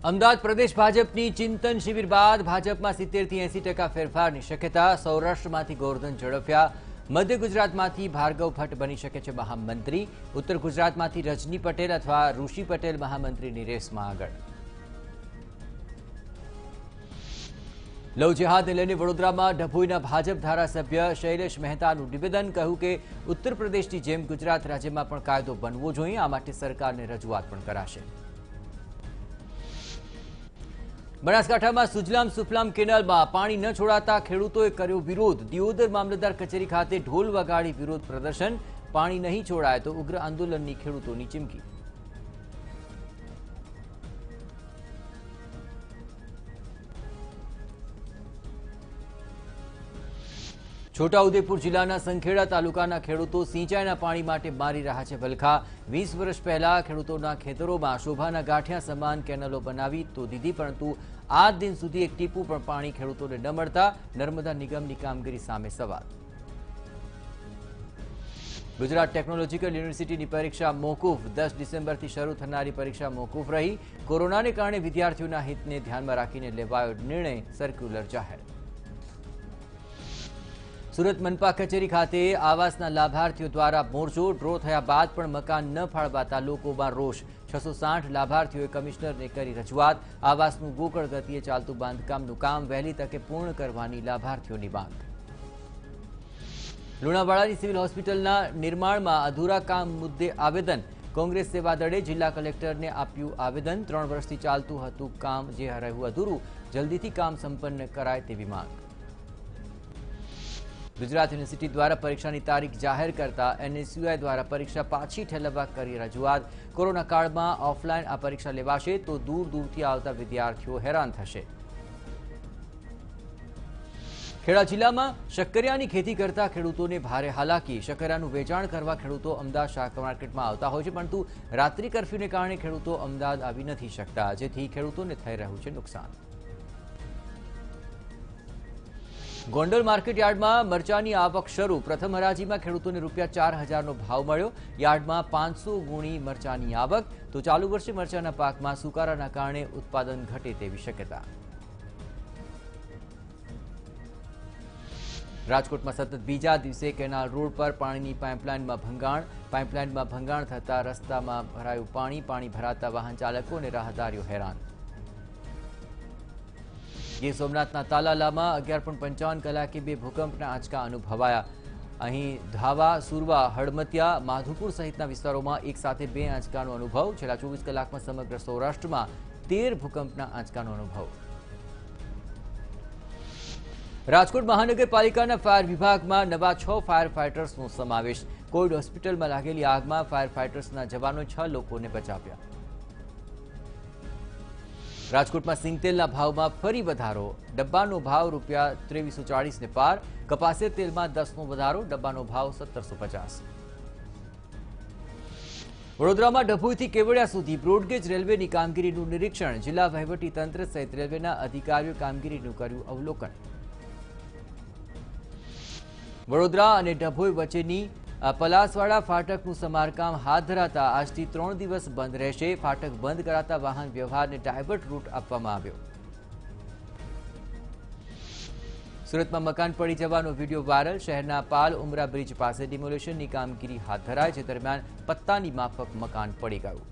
અમદાવાદ પ્રદેશ ભાજપની ચિંતન શિબિર બાદ ભાજપમાં 70 થી 80% ફેરફારની શક્યતા। સૌરાષ્ટ્રમાંથી ગોરધન ઝડફિયા, મધ્ય ગુજરાતમાંથી ભાર્ગવ ભટ્ટ બની શકે છે મહામંત્રી, ઉત્તર ગુજરાતમાંથી રજની પટેલ અથવા ઋષિ પટેલ મહામંત્રીની રેસમાં આગળ। લવ જેહાદને લઈને વડોદરામાં ડભોઈના ભાજપ ધારાસભ્ય શૈલેષ મહેતાનું નિવેદન, કહ્યું કે ઉત્તર પ્રદેશની જેમ ગુજરાત રાજ્યમાં પણ કાયદો બનવો જોઈએ, આ માટે સરકારને રજૂઆત પણ કરાશે। બનાસકાંઠામાં સુજલામ સુફલામ કેનાલમાં પાણી ન છોડાતા ખેડૂતોએ કર્યો વિરોધ। દિયોદર મામલતદાર કચેરી ખાતે ઢોલ વગાડી વિરોધ પ્રદર્શન, પાણી નહીં છોડાય તો ઉગ્ર આંદોલનની ખેડૂતોની ચીમકી। છોટાઉદેપુર જિલ્લાના સંખેડા તાલુકાના ખેડૂતો સિંચાઈના પાણી માટે મારી રહ્યા છે વલખા। 20 વર્ષ પહેલા ખેડૂતોના ખેતરોમાં શોભાના ગાંઠિયા સમાન કેનલો બનાવી તો દીધી, પરંતુ આજ દિન સુધી એક ટીપું પણ પાણી ખેડૂતોને ન મળતા નર્મદા નિગમની કામગીરી સામે સવાલ। ગુજરાત ટેકનોલોજીકલ યુનિવર્સિટીની પરીક્ષા મોકૂફ, 10 ડિસેમ્બરથી શરૂ થનારી પરીક્ષા મોકૂફ રહી। કોરોનાને કારણે વિદ્યાર્થીઓના હિતને ધ્યાનમાં રાખીને લેવાયો નિર્ણય, સર્ક્યુલર જાહેર। સુરત મનપા કચેરી ખાતે આવાસના લાભાર્થીઓ દ્વારા મોરચો, ડ્રો થયા બાદ પણ મકાન ન ફાળવાતા લોકોમાં રોષ। 660 લાભાર્થીઓએ કમિશનરને કરી રજૂઆત, આવાસનું ગોકળ ગતિએ ચાલતું બાંધકામનું કામ વહેલી તકે પૂર્ણ કરવાની લાભાર્થીઓની માંગ। લુણાવાડાની સિવિલ હોસ્પિટલના નિર્માણમાં અધૂરા કામ મુદ્દે આવેદન, કોંગ્રેસ સેવાદળે જિલ્લા કલેક્ટરને આપ્યું આવેદન। 3 વર્ષથી ચાલતું હતું કામ જે રહ્યું અધૂરું, જલ્દીથી કામ સંપન્ન કરાય તેવી માંગ। ગુજરાત યુનિવર્સિટી દ્વારા પરીક્ષાની તારીખ જાહેર કરતા એનએસયુઆઈ દ્વારા પરીક્ષા પાછી ઠેલવવા કરી રજૂઆત। કોરોના કાળમાં ઓફલાઈન આ પરીક્ષા લેવાશે તો દૂર દૂરથી આવતા વિદ્યાર્થીઓ હેરાન થશે। ખેડા જિલ્લામાં શક્કરિયાની ખેતી કરતા ખેડૂતોને ભારે હાલાકી, શક્કરિયાનું વેચાણ કરવા ખેડૂતો અમદાવાદ શાક માર્કેટમાં આવતા હોય છે, પરંતુ રાત્રિ કર્ફ્યુને કારણે ખેડૂતો અમદાવાદ આવી નથી શકતા, જેથી ખેડૂતોને થઈ રહ્યું છે નુકસાન। ગોંડલ માર્કેટ યાર્ડમાં મરચાની આવક શરૂ, પ્રથમ હરાજીમાં ખેડૂતોને ₹4000નો ભાવ મળ્યો। યાર્ડમાં 500 ગુણી મરચાની આવક, તો ચાલુ વર્ષે મરચાના પાકમાં સુકારાના કારણે ઉત્પાદન ઘટે તેવી શક્યતા। રાજકોટમાં સતત બીજા દિવસે કેનાલ રોડ પર પાણીની પાઇપલાઇનમાં ભંગાણ થતા રસ્તામાં ભરાયું પાણી ભરાતા વાહન ચાલકો અને રાહદારીઓ હેરાન। ગીર સોમનાથના તાલાલામાં 11.55 કલાકે 2 ભૂકંપના આંચકા અનુભવાયા। અહીં ધાવા, સુરવા, હળમતિયા, માધુપુર સહિતના વિસ્તારોમાં એક સાથે 2 આંચકાનો અનુભવ। છેલ્લા 24 કલાકમાં સમગ્ર સૌરાષ્ટ્રમાં 13 ભૂકંપના આંચકાનો અનુભવ। રાજકોટ મહાનગરપાલિકાના ફાયર વિભાગમાં નવા 6 ફાયર ફાઇટર્સનો સમાવેશ। કોવિડ હોસ્પિટલમાં લાગેલી આગમાં ફાયર ફાઇટર્સના જવાનો 6 લોકોને બચાવ્યા। રાજકોટમાં સિંગતેલના ભાવમાં ફરી વધારો, ડબ્બાનો ભાવ ₹2340ને પાર, કપાસિયા તેલમાં 10નો વધારો, ડબ્બાનો ભાવ 1750। વડોદરામાં ડભોઈથી કેવડિયા સુધી બ્રોડગેજ રેલવેની કામગીરીનું નિરીક્ષણ, જિલ્લા વહીવટીતંત્ર સહિત રેલવેના અધિકારીઓ કામગીરીનું કર્યું અવલોકન। વડોદરા અને ડભોઈ વચ્ચેની પલાસવાડા ફાટકનું સમારકામ હાથ ધરાતા આજથી 3 દિવસ બંધ રહેશે। ફાટક બંધ કરાતા વાહન વ્યવહારને ડાયવર્ટ રૂટ આપવામાં આવ્યો। સુરતમાં મકાન પડી જવાનો વિડીયો વાયરલ, શહેરના પાલ ઉમરા બ્રિજ પાસે ડિમોલેશનની કામગીરી હાથ ધરાઈ, જે દરમિયાન પત્તાની માફક મકાન પડી ગયું।